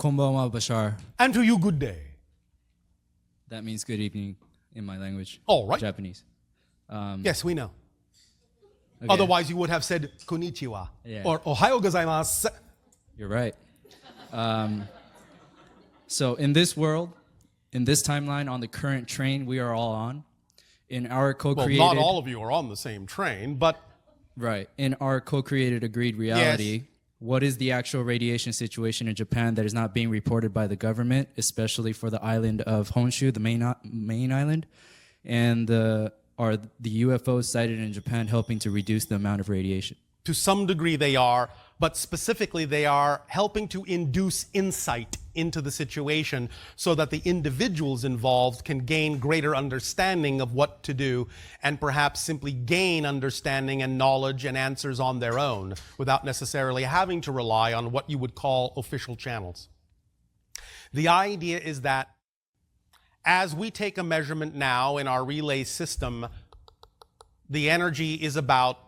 Konbanwa, Bashar. And to you, good day. That means good evening in my language. All right. Japanese. Yes, we know. Okay. Otherwise, you would have said konnichiwa Yeah. or ohayou gozaimasu. You're right. So in this world, in this timeline, on the current train we are all on, in our co-created... Well, not all of you are on the same train, but... Right. In our co-created agreed reality, Yes. what is the actual radiation situation in Japan that is not being reported by the government, especially for the island of Honshu, the main island? And are the UFOs sighted in Japan helping to reduce the amount of radiation? To some degree they are, but specifically they are helping to induce insight into the situation so that the individuals involved can gain greater understanding of what to do and perhaps simply gain understanding and knowledge and answers on their own without necessarily having to rely on what you would call official channels. The idea is that as we take a measurement now in our relay system, the energy is about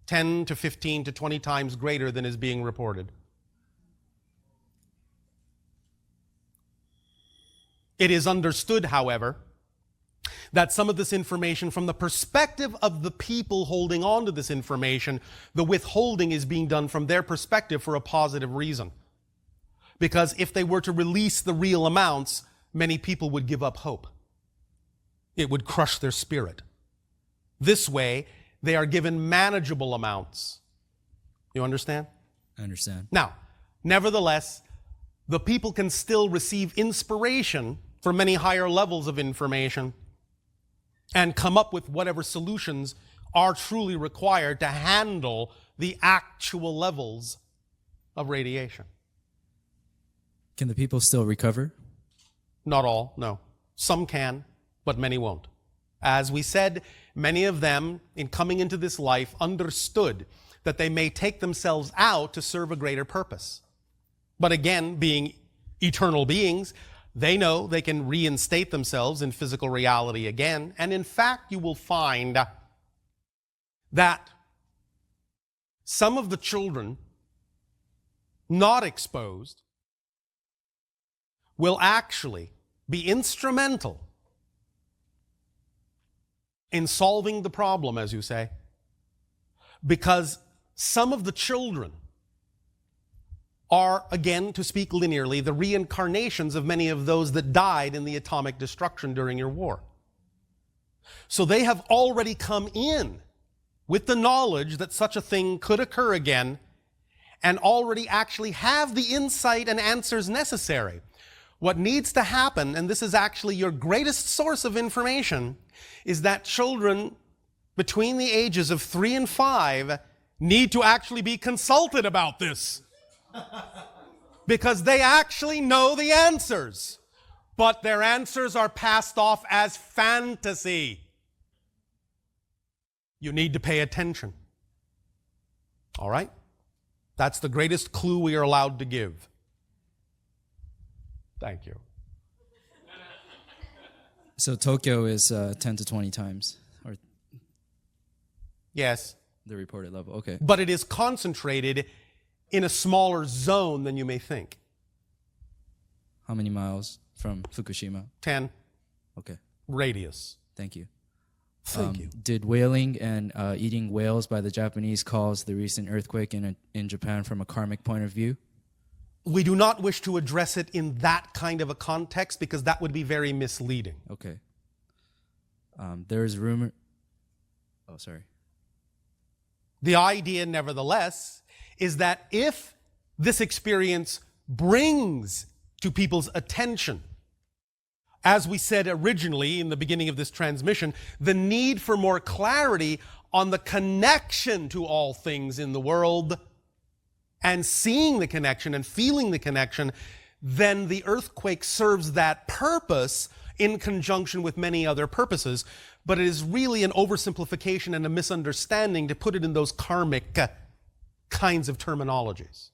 10 to 15 to 20 times greater than is being reported. It is understood, however, that some of this information, from the perspective of the people holding on to this information, the withholding is being done from their perspective for a positive reason. Because if they were to release the real amounts, many people would give up hope. It would crush their spirit. This way, they are given manageable amounts. You understand? I understand. Now, nevertheless, the people can still receive inspiration for many higher levels of information and come up with whatever solutions are truly required to handle the actual levels of radiation. Can the people still recover? Not all, no. Some can, but many won't. As we said, many of them, in coming into this life, understood that they may take themselves out to serve a greater purpose. But again, being eternal beings, they know they can reinstate themselves in physical reality again. And in fact, you will find that some of the children not exposed will actually be instrumental in solving the problem, as you say, because some of the children are, again, to speak linearly, the reincarnations of many of those that died in the atomic destruction during your war. So they have already come in with the knowledge that such a thing could occur again and already actually have the insight and answers necessary. What needs to happen, and this is actually your greatest source of information, is that children between the ages of 3 and 5 need to actually be consulted about this. Because they actually know the answers, but their answers are passed off as fantasy. You need to pay attention. All right? That's the greatest clue we are allowed to give. Thank you. So Tokyo is 10 to 20 times, or Yes. the reported level. Okay. But it is concentrated in a smaller zone than you may think. How many miles from Fukushima? 10 Okay. radius. Thank you. Thank you. Did whaling and eating whales by the Japanese cause the recent earthquake in Japan from a karmic point of view? We do not wish to address it in that kind of a context because that would be very misleading. Okay. There is rumor... Oh, sorry. The idea, nevertheless, is that if this experience brings to people's attention, as we said originally in the beginning of this transmission, the need for more clarity on the connection to all things in the world and seeing the connection and feeling the connection, then the earthquake serves that purpose in conjunction with many other purposes. But it is really an oversimplification and a misunderstanding to put it in those karmic kinds of terminologies.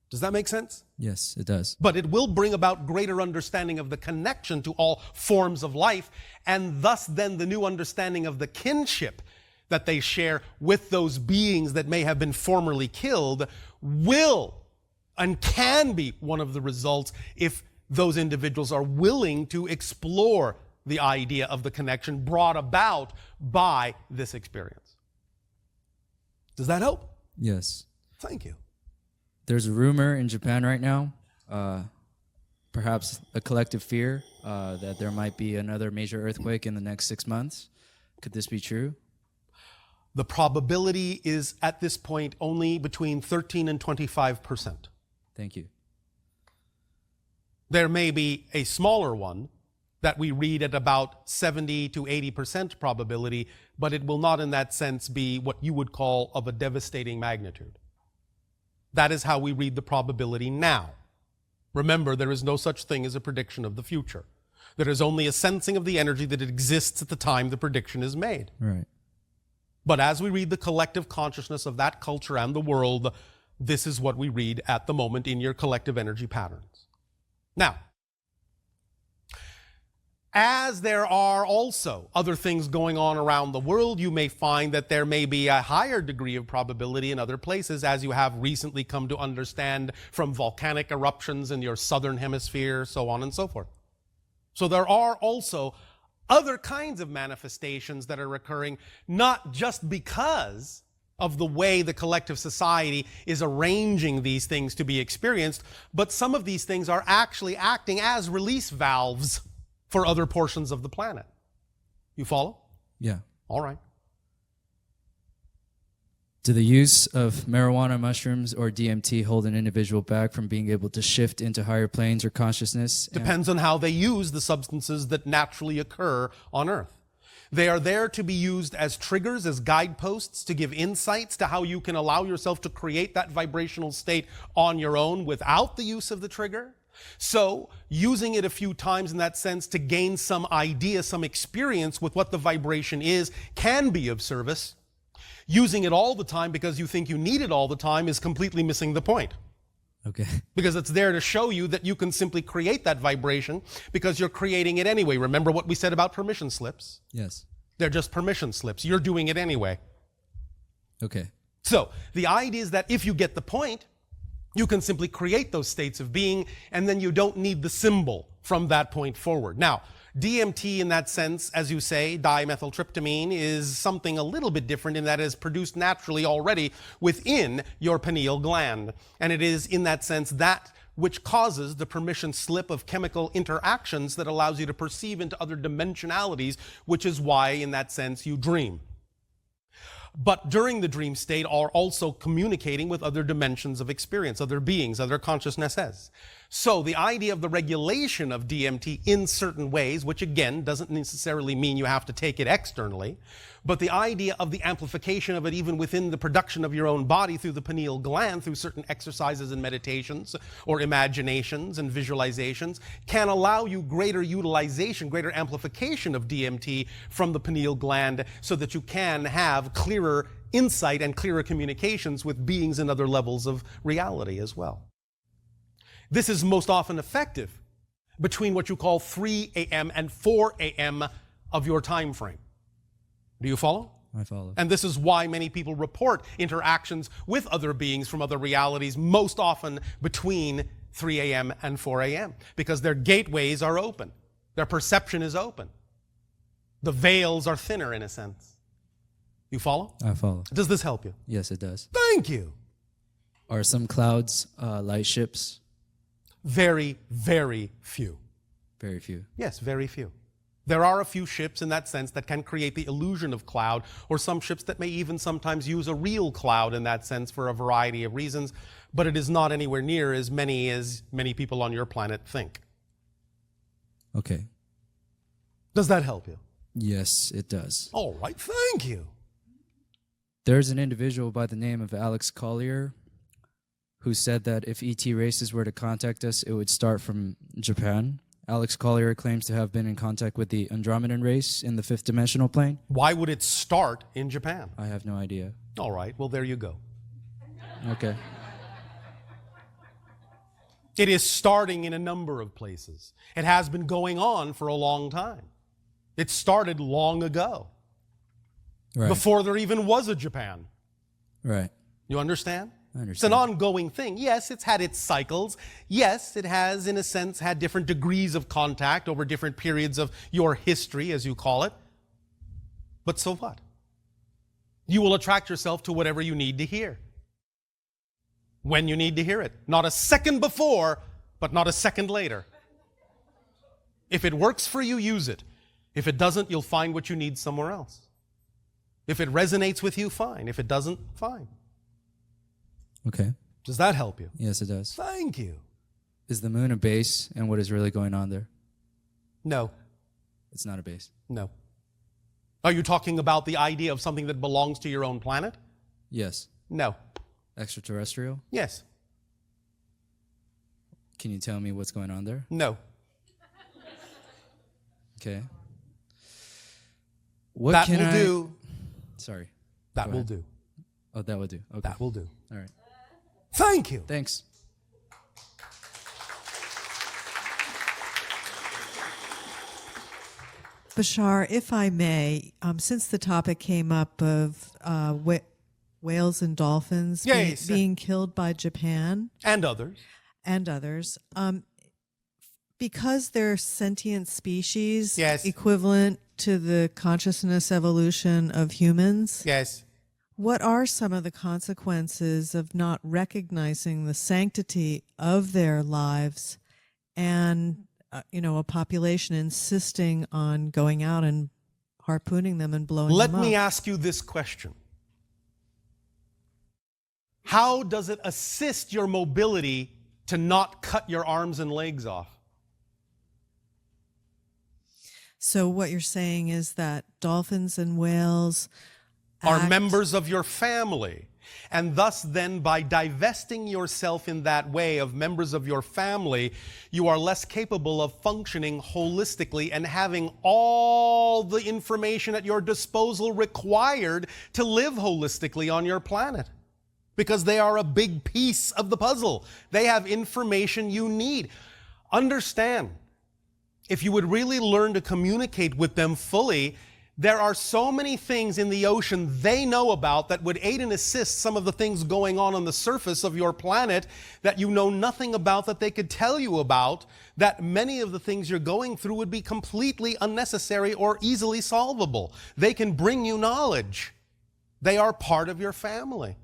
Does that make sense? Yes, it does. But it will bring about greater understanding of the connection to all forms of life, and thus then the new understanding of the kinship that they share with those beings that may have been formerly killed will and can be one of the results if those individuals are willing to explore the idea of the connection brought about by this experience. Does that help? Yes. Thank you. There's a rumor in Japan right now, perhaps a collective fear that there might be another major earthquake in the next 6 months. Could this be true? The probability is at this point only between 13 and 25%. Thank you. There may be a smaller one that we read at about 70 to 80% probability, but it will not in that sense be what you would call of a devastating magnitude. That is how we read the probability now. Remember, there is no such thing as a prediction of the future. There is only a sensing of the energy that exists at the time the prediction is made. Right. But as we read the collective consciousness of that culture and the world, this is what we read at the moment in your collective energy patterns. Now, as there are also other things going on around the world, you may find that there may be a higher degree of probability in other places, as you have recently come to understand from volcanic eruptions in your southern hemisphere, so on and so forth. So there are also other kinds of manifestations that are occurring, not just because of the way the collective society is arranging these things to be experienced, but some of these things are actually acting as release valves for other portions of the planet. You follow? Yeah. All right. Do the use of marijuana, mushrooms, or DMT hold an individual back from being able to shift into higher planes or consciousness? Depends on how they use the substances that naturally occur on Earth. They are there to be used as triggers, as guideposts, to give insights to how you can allow yourself to create that vibrational state on your own without the use of the trigger. So, using it a few times in that sense to gain some idea, some experience with what the vibration is, can be of service. Using it all the time because you think you need it all the time is completely missing the point. Okay. Because it's there to show you that you can simply create that vibration because you're creating it anyway. Remember what we said about permission slips? Yes. They're just permission slips. You're doing it anyway. Okay. So, the idea is that if you get the point, you can simply create those states of being, and then you don't need the symbol from that point forward. Now, DMT in that sense, as you say, dimethyltryptamine, is something a little bit different in that it is produced naturally already within your pineal gland. And it is in that sense that which causes the permission slip of chemical interactions that allows you to perceive into other dimensionalities, which is why in that sense you dream. But during the dream state are also communicating with other dimensions of experience, other beings, other consciousnesses. So the idea of the regulation of DMT in certain ways, which again doesn't necessarily mean you have to take it externally, but the idea of the amplification of it even within the production of your own body through the pineal gland, through certain exercises and meditations or imaginations and visualizations, can allow you greater utilization, greater amplification of DMT from the pineal gland so that you can have clearer insight and clearer communications with beings in other levels of reality as well. This is most often effective between what you call 3 a.m. and 4 a.m. of your time frame. Do you follow? I follow. And this is why many people report interactions with other beings from other realities, most often between 3 a.m. and 4 a.m., because their gateways are open. Their perception is open. The veils are thinner in a sense. You follow? I follow. Does this help you? Yes, it does. Thank you. Are some clouds light ships? Very, very few. Very few. Yes, very few. There are a few ships in that sense that can create the illusion of cloud, or some ships that may even sometimes use a real cloud in that sense for a variety of reasons, but it is not anywhere near as many people on your planet think. Okay. Does that help you? Yes, it does. All right, thank you. There's an individual by the name of Alex Collier who said that if ET races were to contact us, it would start from Japan. Alex Collier claims to have been in contact with the Andromedan race in the fifth dimensional plane. Why would it start in Japan? I have no idea. All right, well, there you go. Okay. It is starting in a number of places. It has been going on for a long time. It started long ago, Right. before there even was a Japan. Right. You understand? I understand. It's an ongoing thing. Yes, it's had its cycles. Yes, it has, in a sense, had different degrees of contact over different periods of your history, as you call it. But so what? You will attract yourself to whatever you need to hear. When you need to hear it. Not a second before, but not a second later. If it works for you, use it. If it doesn't, you'll find what you need somewhere else. If it resonates with you, fine. If it doesn't, fine. Okay. Does that help you? Yes, it does. Thank you. Is the moon a base, and what is really going on there? No. It's not a base. No. Are you talking about the idea of something that belongs to your own planet? Yes. No. Extraterrestrial? Yes. Can you tell me what's going on there? No. Okay. What That can will I do. Sorry. That Go will ahead. do. Oh, that would do. Okay. That will do. All right. Thank you. Thanks. Bashar, if I may, since the topic came up of whales and dolphins Yes. being killed by Japan And others. and others, because they're sentient species Yes. equivalent to the consciousness evolution of humans, Yes. what are some of the consequences of not recognizing the sanctity of their lives and a population insisting on going out and harpooning them and blowing Let them up? me ask you this question. How does it assist your mobility to not cut your arms and legs off? So what you're saying is that dolphins and whales Are act- members of your family. And thus then, by divesting yourself in that way of members of your family, you are less capable of functioning holistically and having all the information at your disposal required to live holistically on your planet. Because they are a big piece of the puzzle. They have information you need. Understand, if you would really learn to communicate with them fully, there are so many things in the ocean they know about that would aid and assist some of the things going on the surface of your planet that you know nothing about, that they could tell you about, that many of the things you're going through would be completely unnecessary or easily solvable. They can bring you knowledge. They are part of your family.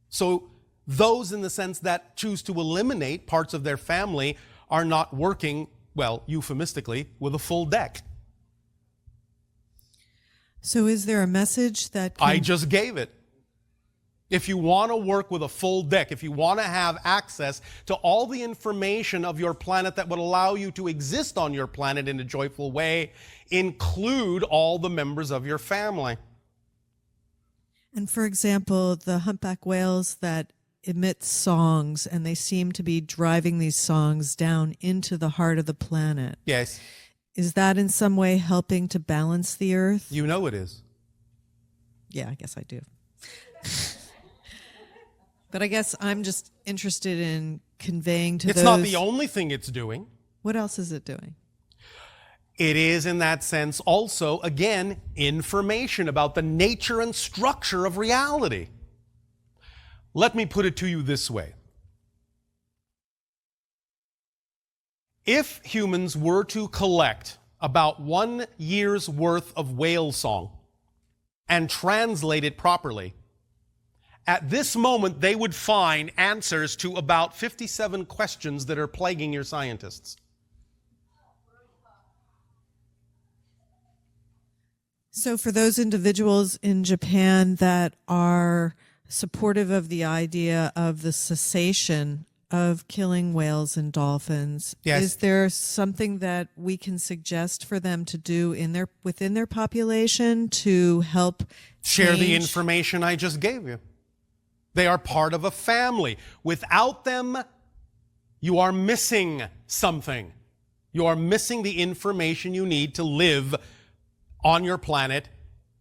So those in the sense that choose to eliminate parts of their family are not working, well, euphemistically, with a full deck. So is there a message that I just gave it. If you want to work with a full deck, if you want to have access to all the information of your planet that would allow you to exist on your planet in a joyful way, include all the members of your family. And for example, the humpback whales that emit songs, and they seem to be driving these songs down into the heart of the planet. Yes. Is that in some way helping to balance the earth? You know it is. Yeah, I guess I do. But I guess I'm just interested in conveying to It's those... not the only thing it's doing. What else is it doing? It is, in that sense, also, again, information about the nature and structure of reality. Let me put it to you this way. If humans were to collect about 1 year's worth of whale song and translate it properly, at this moment they would find answers to about 57 questions that are plaguing your scientists. So for those individuals in Japan that are supportive of the idea of the cessation of killing whales and dolphins, Yes. is there something that we can suggest for them to do within their population to help Share the change? information I just gave you. They are part of a family. Without them, you are missing something. You are missing the information you need to live on your planet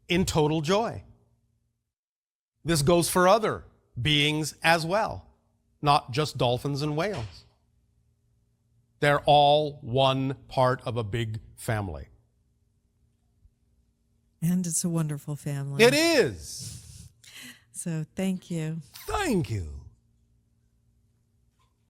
in total joy. This goes for other beings as well, not just dolphins and whales. They're all one part of a big family. And it's a wonderful family. It is. So thank you. Thank you.